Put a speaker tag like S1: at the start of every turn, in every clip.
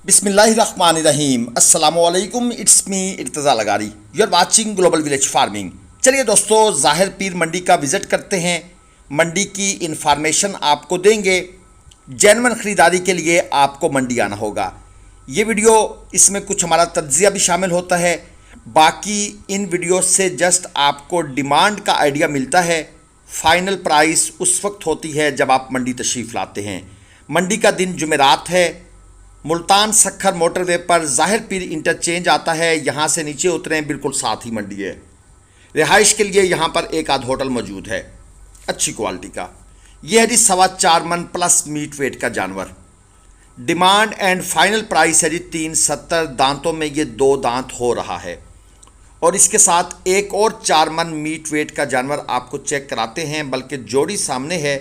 S1: बिस्मिल्लाहिर्रहमानिर्रहीम अस्सलामुअलैकुम। It's me Irtaza Lagari, you are watching global village farming. चलिए दोस्तों, ज़ाहिर पीर मंडी का विज़िट करते हैं। मंडी की इन्फॉर्मेशन आपको देंगे। जेन्युइन ख़रीदारी के लिए आपको मंडी आना होगा। ये वीडियो, इसमें कुछ हमारा तज्ज़िया भी शामिल होता है। बाकी इन वीडियो से जस्ट आपको डिमांड का आइडिया मिलता है। फाइनल प्राइस उस वक्त होती है जब आप मंडी तशरीफ़ लाते हैं। मंडी का दिन जुमेरात है। मुल्तान सक्खर मोटरवे पर ज़ाहिर पीर इंटरचेंज आता है। यहाँ से नीचे उतरें, बिल्कुल साथ ही मंडी है। रिहाइश के लिए यहाँ पर एक आध होटल मौजूद है अच्छी क्वालिटी का। यह है जी 4.25 मन प्लस मीट वेट का जानवर। डिमांड एंड फाइनल प्राइस है जी 370। दांतों में ये 2 दांत हो रहा है। और इसके साथ एक और 4 मन मीट वेट का जानवर आपको चेक कराते हैं, बल्कि जोड़ी सामने है।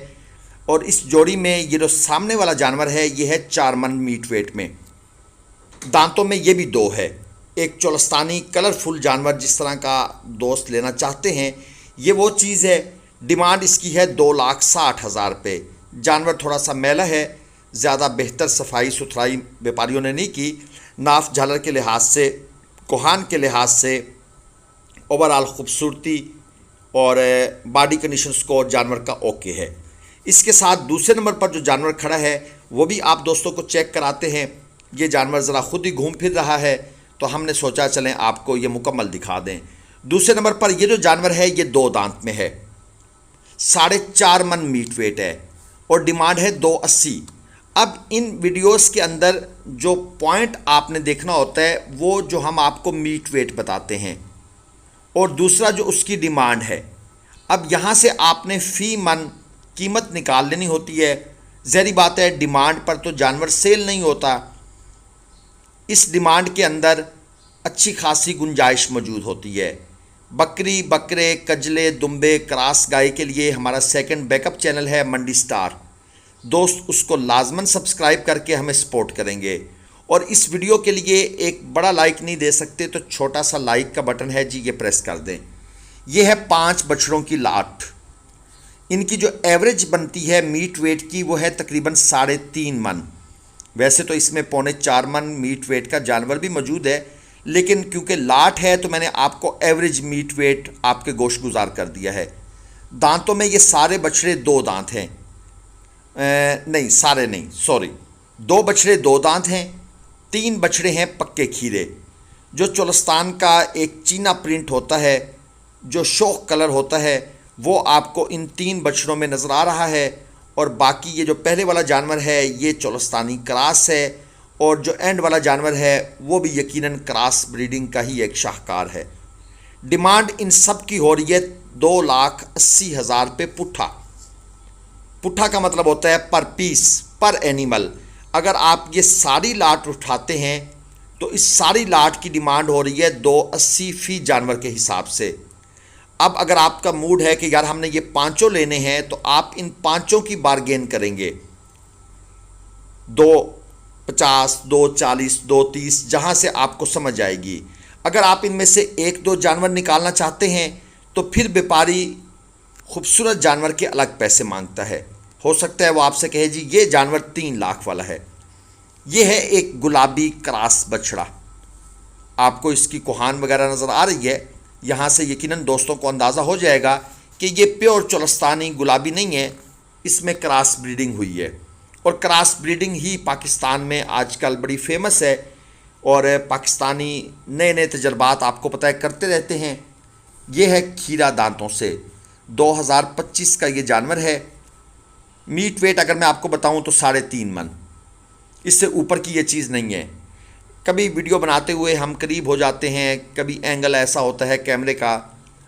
S1: और इस जोड़ी में ये जो सामने वाला जानवर है ये है 4 मन मीट वेट में। दांतों में ये भी 2 है। एक चोलस्तानी कलरफुल जानवर जिस तरह का दोस्त लेना चाहते हैं, ये वो चीज़ है। डिमांड इसकी है 2,60,000 रुपये। जानवर थोड़ा सा मैला है, ज़्यादा बेहतर सफाई सुथराई व्यापारियों ने नहीं की। नाफ झालर के लिहाज से, कोहान के लिहाज से, ओवरऑल खूबसूरती और बॉडी कंडीशन स्कोर जानवर का ओके है। इसके साथ दूसरे नंबर पर जो जानवर खड़ा है वो भी आप दोस्तों को चेक कराते हैं। ये जानवर ज़रा खुद ही घूम फिर रहा है, तो हमने सोचा चलें आपको ये मुकम्मल दिखा दें। दूसरे नंबर पर ये जो जानवर है ये 2 दांत में है, 4.5 मन मीट वेट है और डिमांड है 280। अब इन वीडियोस के अंदर जो पॉइंट आपने देखना होता है वो जो हम आपको मीट वेट बताते हैं और दूसरा जो उसकी डिमांड है। अब यहाँ से आपने फ़ी मन कीमत निकाल लेनी होती है। ज़हरी बात है, डिमांड पर तो जानवर सेल नहीं होता। इस डिमांड के अंदर अच्छी खासी गुंजाइश मौजूद होती है। बकरी, बकरे, कजले, दुम्बे, क्रास गाय के लिए हमारा सेकंड बैकअप चैनल है मंडी स्टार। दोस्त उसको लाजमन सब्सक्राइब करके हमें सपोर्ट करेंगे। और इस वीडियो के लिए एक बड़ा लाइक नहीं दे सकते तो छोटा सा लाइक का बटन है जी, ये प्रेस कर दें। ये है 5 बछड़ों की लाट। इनकी जो एवरेज बनती है मीट वेट की वो है तकरीबन 3.5 मन। वैसे तो इसमें 3.25 मन मीट वेट का जानवर भी मौजूद है, लेकिन क्योंकि लाट है तो मैंने आपको एवरेज मीट वेट आपके गोश गुजार कर दिया है। दांतों में ये सारे बछड़े 2 दांत हैं। नहीं, सारे नहीं, सॉरी, 2 बछड़े 2 दांत हैं। 3 बछड़े हैं पक्के खीरे। जो चोलस्तान का एक चीना प्रिंट होता है, जो शोक कलर होता है, वो आपको इन 3 बछड़ों में नज़र आ रहा है। और बाकी ये जो पहले वाला जानवर है ये चोलस्तानी क्रास है और जो एंड वाला जानवर है वो भी यकीनन क्रास ब्रीडिंग का ही एक शाहकार है। डिमांड इन सब की हो रही है 2,80,000 रुपये पुट्ठा। पुट्ठा का मतलब होता है पर पीस, पर एनिमल। अगर आप ये सारी लाट उठाते हैं तो इस सारी लाट की डिमांड हो रही है 280 फ़ी जानवर के हिसाब से। अब अगर आपका मूड है कि यार हमने ये 5 लेने हैं तो आप इन 5 की बारगेन करेंगे। 250, 240, 230, जहाँ से आपको समझ आएगी। अगर आप इनमें से 1-2 जानवर निकालना चाहते हैं तो फिर व्यापारी खूबसूरत जानवर के अलग पैसे मांगता है। हो सकता है वो आपसे कहे जी ये जानवर 3 लाख वाला है। ये है एक गुलाबी क्रास बछड़ा। आपको इसकी कोहान वगैरह नज़र आ रही है। यहाँ से यकीनन दोस्तों को अंदाज़ा हो जाएगा कि ये प्योर चोलस्तानी गुलाबी नहीं है, इसमें क्रॉस ब्रीडिंग हुई है। और क्रॉस ब्रीडिंग ही पाकिस्तान में आजकल बड़ी फेमस है और पाकिस्तानी नए नए तजर्बात आपको पता है करते रहते हैं। ये है खीरा दांतों से। 2025 का ये जानवर है। मीट वेट अगर मैं आपको बताऊं तो 3.5 मन, इससे ऊपर की ये चीज़ नहीं है। कभी वीडियो बनाते हुए हम करीब हो जाते हैं, कभी एंगल ऐसा होता है कैमरे का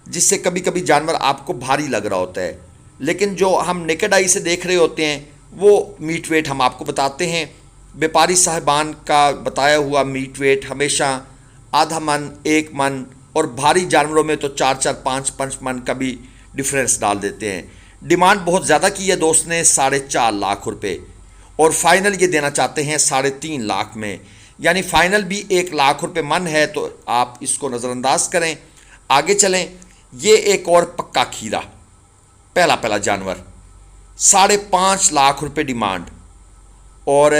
S1: जिससे कभी कभी जानवर आपको भारी लग रहा होता है, लेकिन जो हम नेकेड आई से देख रहे होते हैं वो मीट वेट हम आपको बताते हैं। व्यापारी साहिबान का बताया हुआ मीट वेट हमेशा आधा मन, 1 मन और भारी जानवरों में तो 4-4, 5-5 मन का भी डिफरेंस डाल देते हैं। डिमांड बहुत ज़्यादा की है दोस्त ने 4.5 लाख रुपये और फाइनल ये देना चाहते हैं 3.5 लाख में। यानी फाइनल भी 1 लाख रुपये मन है, तो आप इसको नज़रअंदाज करें। आगे चलें। ये एक और पक्का खीरा, पहला जानवर, 5.5 लाख रुपये डिमांड। और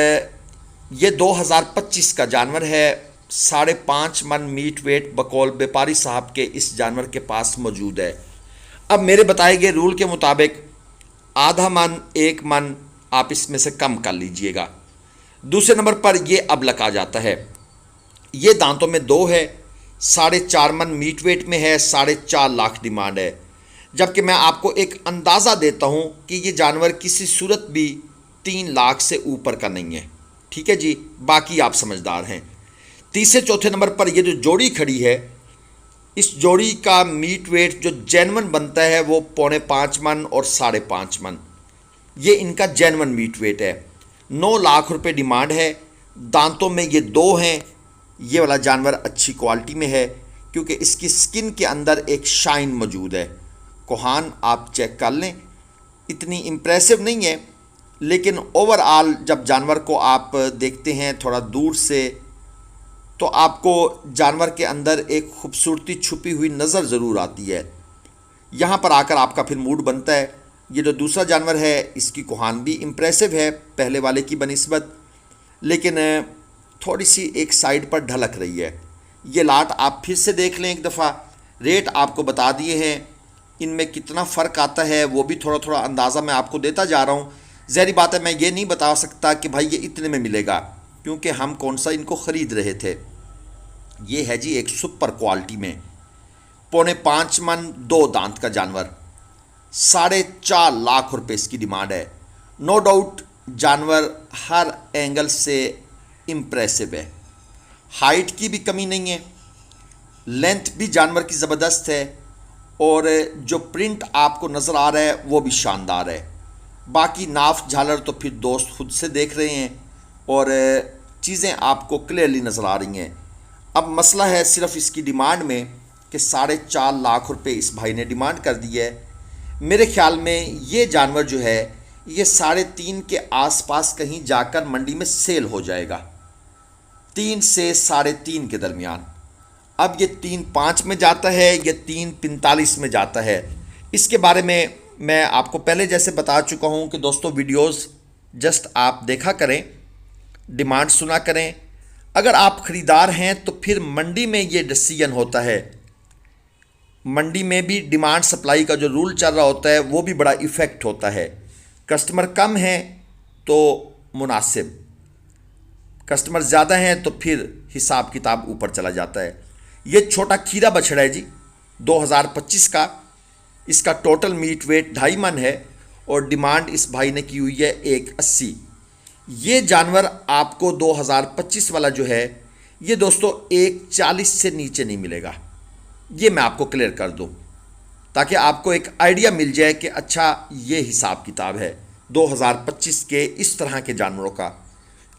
S1: ये 2025 का जानवर है। 5.5 मन मीट वेट बकौल व्यापारी साहब के इस जानवर के पास मौजूद है। अब मेरे बताए गए रूल के मुताबिक आधा मन 1 मन आप इसमें से कम कर लीजिएगा। दूसरे नंबर पर ये अबलक आ जाता है। ये दांतों में 2 है, 4.5 मन मीट वेट में है, 4.5 लाख डिमांड है। जबकि मैं आपको एक अंदाज़ा देता हूँ कि ये जानवर किसी सूरत भी 3 लाख से ऊपर का नहीं है। ठीक है जी, बाकी आप समझदार हैं। तीसरे चौथे नंबर पर ये जो जोड़ी खड़ी है, इस जोड़ी का मीट वेट जो जेन्युइन बनता है वो 4.5 मन और 5.5 मन, ये इनका जेन्युइन मीट वेट है। 9 लाख रुपए डिमांड है। दांतों में ये 2 हैं। ये वाला जानवर अच्छी क्वालिटी में है क्योंकि इसकी स्किन के अंदर एक शाइन मौजूद है। कोहान आप चेक कर लें, इतनी इम्प्रेसिव नहीं है, लेकिन ओवरऑल जब जानवर को आप देखते हैं थोड़ा दूर से तो आपको जानवर के अंदर एक खूबसूरती छुपी हुई नज़र ज़रूर आती है। यहाँ पर आकर आपका फिर मूड बनता है। ये जो दूसरा जानवर है इसकी कोहान भी इम्प्रेसिव है पहले वाले की बनिस्बत, लेकिन थोड़ी सी एक साइड पर ढलक रही है। ये लाट आप फिर से देख लें एक दफ़ा। रेट आपको बता दिए हैं, इनमें कितना फ़र्क आता है वो भी थोड़ा थोड़ा अंदाज़ा मैं आपको देता जा रहा हूँ। ज़ाहिर बात है मैं ये नहीं बता सकता कि भाई ये इतने में मिलेगा, क्योंकि हम कौन सा इनको ख़रीद रहे थे। ये है जी एक सुपर क्वालिटी में 4.5 मन 2 दांत का जानवर, 4.5 लाख रुपए इसकी डिमांड है। नो डाउट जानवर हर एंगल से इम्प्रेसिव है। हाइट की भी कमी नहीं है, लेंथ भी जानवर की ज़बरदस्त है, और जो प्रिंट आपको नज़र आ रहा है वो भी शानदार है। बाकी नाफ झालर तो फिर दोस्त खुद से देख रहे हैं और चीज़ें आपको क्लियरली नज़र आ रही हैं। अब मसला है सिर्फ इसकी डिमांड में कि 4.5 लाख रुपए इस भाई ने डिमांड कर दी है। मेरे ख्याल में ये जानवर जो है ये 3.5 के आसपास कहीं जाकर मंडी में सेल हो जाएगा, 3 से 3.5 के दरमियान। अब ये 3.5 में जाता है, ये 3.45 में जाता है। इसके बारे में मैं आपको पहले जैसे बता चुका हूँ कि दोस्तों वीडियोस जस्ट आप देखा करें, डिमांड सुना करें। अगर आप ख़रीदार हैं तो फिर मंडी में ये डिसीजन होता है। मंडी में भी डिमांड सप्लाई का जो रूल चल रहा होता है वो भी बड़ा इफ़ेक्ट होता है। कस्टमर कम हैं तो मुनासिब, कस्टमर ज़्यादा हैं तो फिर हिसाब किताब ऊपर चला जाता है। ये छोटा खीरा बछड़ा है जी 2025 का। इसका टोटल मीट वेट 2.5 मन है और डिमांड इस भाई ने की हुई है 1.80। ये जानवर आपको 2025 वाला जो है ये दोस्तों 1.40 से नीचे नहीं मिलेगा। ये मैं आपको क्लियर कर दूं ताकि आपको एक आइडिया मिल जाए कि अच्छा ये हिसाब किताब है 2025 के इस तरह के जानवरों का।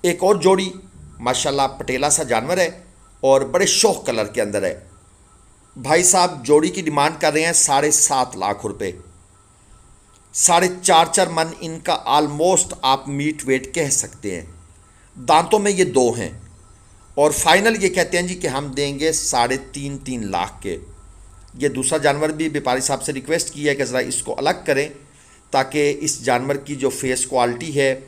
S1: एक और जोड़ी माशाल्लाह पटेला सा जानवर है और बड़े शौक कलर के अंदर है। भाई साहब जोड़ी की डिमांड कर रहे हैं 7.5 लाख रुपए, 4.5 मन इनका आलमोस्ट आप मीट वेट कह सकते हैं। दांतों में ये 2 हैं और फाइनल ये कहते हैं जी कि हम देंगे 3.5 लाख के। ये दूसरा जानवर भी व्यापारी साहब से रिक्वेस्ट की है कि ज़रा इसको अलग करें ताकि इस जानवर की जो फेस क्वालिटी है,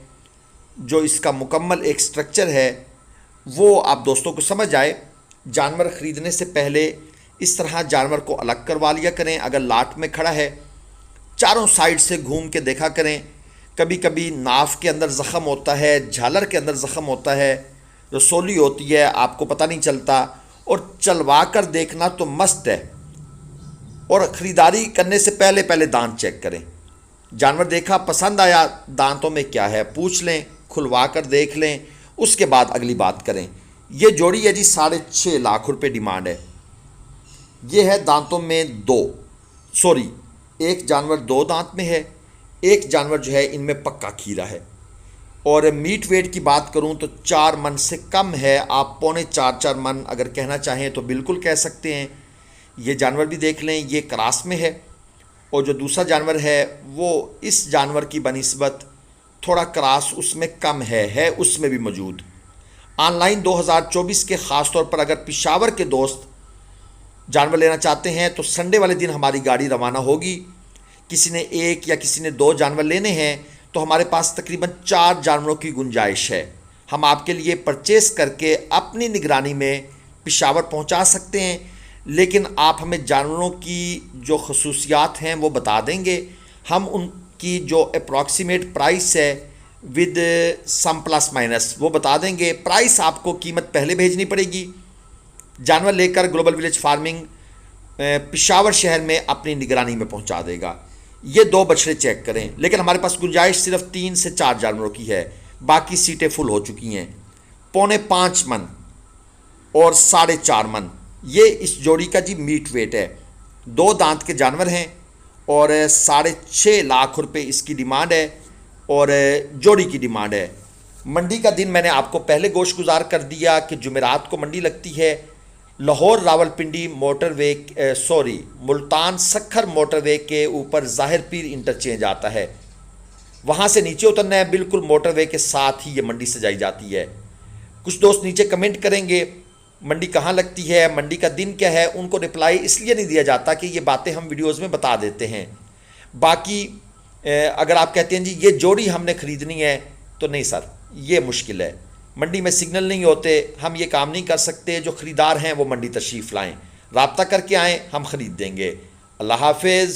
S1: जो इसका मुकम्मल एक स्ट्रक्चर है, वो आप दोस्तों को समझ आए। जानवर ख़रीदने से पहले इस तरह जानवर को अलग करवा लिया करें। अगर लाट में खड़ा है चारों साइड से घूम के देखा करें। कभी कभी नाफ के अंदर ज़ख़म होता है, झालर के अंदर ज़ख़म होता है, रसोली होती है, आपको पता नहीं चलता। और चलवा कर देखना तो मस्त है, और ख़रीदारी करने से पहले पहले दांत चेक करें। जानवर देखा पसंद आया, दांतों में क्या है पूछ लें, खुलवा कर देख लें, उसके बाद अगली बात करें। ये जोड़ी है जी 6.5 लाख रुपए डिमांड है। ये है दांतों में 2, सॉरी एक जानवर 2 दांत में है, एक जानवर जो है इनमें पक्का खीरा है। और मीट वेट की बात करूं तो 4 मन से कम है। आप 4.25 मन अगर कहना चाहें तो बिल्कुल कह सकते हैं। ये जानवर भी देख लें, ये क्रास में है, और जो दूसरा जानवर है वो इस जानवर की बनिस्बत थोड़ा क्रास उसमें कम है उसमें भी मौजूद। ऑनलाइन 2024 के ख़ास तौर पर अगर पेशावर के दोस्त जानवर लेना चाहते हैं तो संडे वाले दिन हमारी गाड़ी रवाना होगी। किसी ने 1 या किसी ने 2 जानवर लेने हैं तो हमारे पास तकरीबन 4 जानवरों की गुंजाइश है। हम आपके लिए परचेस करके अपनी निगरानी में पेशावर पहुंचा सकते हैं, लेकिन आप हमें जानवरों की जो खसूसियात हैं वो बता देंगे। हम उनकी जो अप्रॉक्सीमेट प्राइस है विद सम प्लस माइनस वो बता देंगे। प्राइस आपको कीमत पहले भेजनी पड़ेगी। जानवर लेकर ग्लोबल विलेज फार्मिंग पेशावर शहर में अपनी निगरानी में पहुंचा देगा। ये 2 बछड़े चेक करें, लेकिन हमारे पास गुंजाइश सिर्फ 3 से 4 जानवरों की है, बाकी सीटें फुल हो चुकी हैं। 4.25 मन और 4.5 मन ये इस जोड़ी का जी मीट वेट है। 2 दांत के जानवर हैं और 6.5 लाख रुपए इसकी डिमांड है और जोड़ी की डिमांड है। मंडी का दिन मैंने आपको पहले गोश गुजार कर दिया कि जुमेरात को मंडी लगती है। लाहौर रावलपिंडी मोटरवे मुल्तान सखर मोटरवे के ऊपर ज़ाहिर पीर इंटरचेंज आता है, वहाँ से नीचे उतरना है। बिल्कुल मोटरवे के साथ ही ये मंडी सजाई जाती है। कुछ दोस्त नीचे कमेंट करेंगे मंडी कहाँ लगती है, मंडी का दिन क्या है। उनको रिप्लाई इसलिए नहीं दिया जाता कि ये बातें हम वीडियोज़ में बता देते हैं। बाकी अगर आप कहते हैं जी ये जोड़ी हमने ख़रीदनी है, तो नहीं सर, ये मुश्किल है। मंडी में सिग्नल नहीं होते, हम ये काम नहीं कर सकते। जो ख़रीदार हैं वो मंडी तशरीफ़ लाएँ, राब्ता करके आएँ, हम ख़रीद देंगे। अल्लाह हाफिज़।